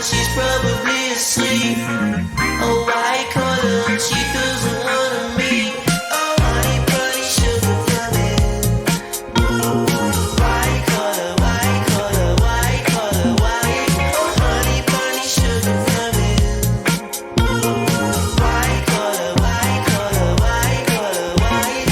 she's probably asleep. A white collar, she doesn't wanna meet. Oh, honey bunny, sugar coming. White collar, white collar, white collar, white. Oh, honey bunny, sugar coming. White collar, white collar, white collar, white.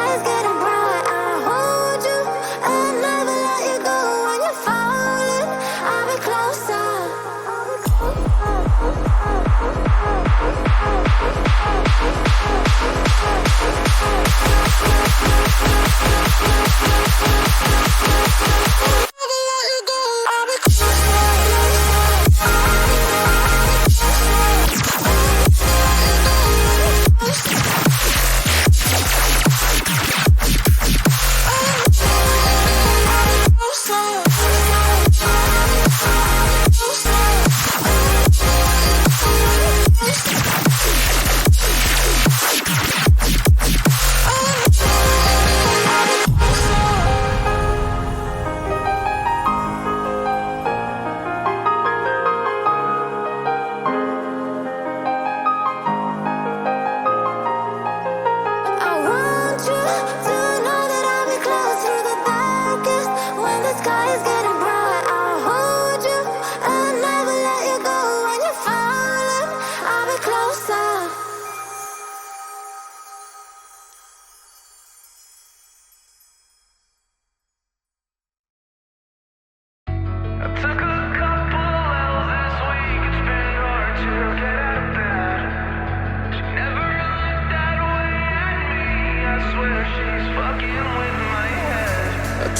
sky is getting bright, I'll hold you. I'll never let you go when you're falling. I'll be closer.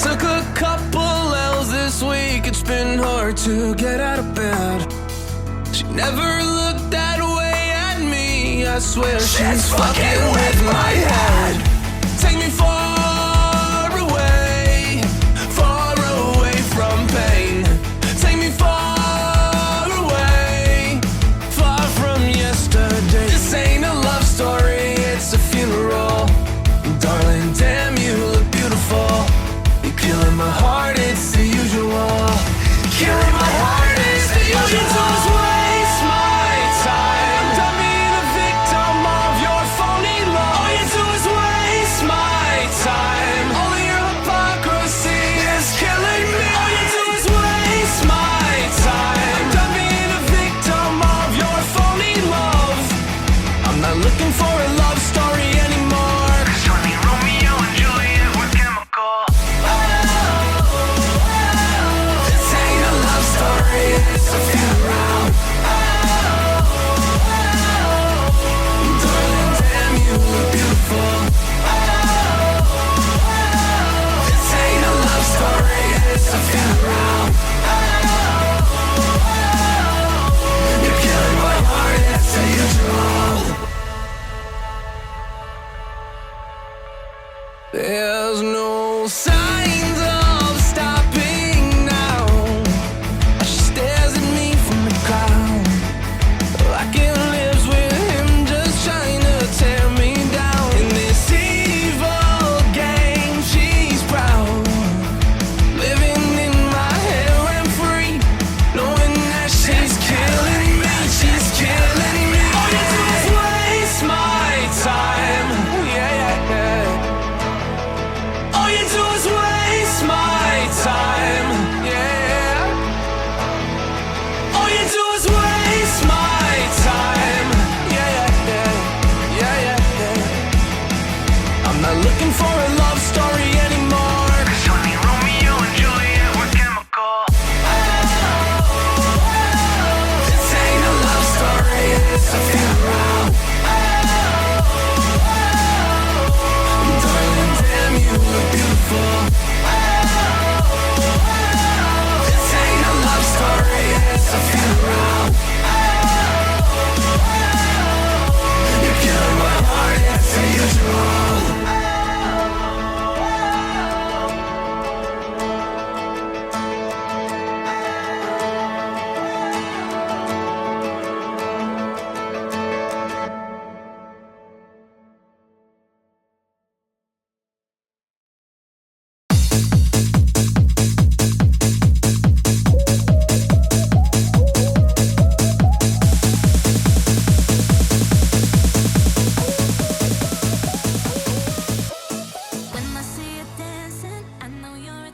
Took a couple L's this week, it's been hard to get out of bed. She never looked that way at me, I swear she's fucking with my head. Take me far away from pain. Take me far away, far from yesterday. This ain't a love story, it's a funeral. Darling, damn, you look beautiful. Killing my heart, it's the usual. Killing my heart, it's the usual. All you do is waste my time. Done being a victim of your phony love. All you do is waste my time. Only your hypocrisy is killing me. All you do is waste my time. Done being a victim of your phony love. I'm not looking for a love story anymore. 'Cause honey, Romeo and Juliet were chemical. It's a funeral. Darling, damn, you look beautiful. This ain't a love story, it's a funeral. You're killing my heart, it's the usual. There's no signs of stopping now. She stares at me from the crowd, locking lips with him, just trying to tear me down. In this evil game, she's proud, living in my head rent free, knowing that she's killing me, she's killing me. All you do is waste my time, yeah, yeah, yeah. All you do is waste my time, yeah. All you do is waste my time, yeah, yeah, yeah, yeah, yeah, yeah. I'm not looking for a love story anymore. 'Cause honey, Romeo and Juliet were chemical. This ain't a love story, it's a funeral. Darling, damn, you look beautiful. This ain't a love story, it's a funeral. You're killing my heart, it's the usual. When I see you dancing, I know you're a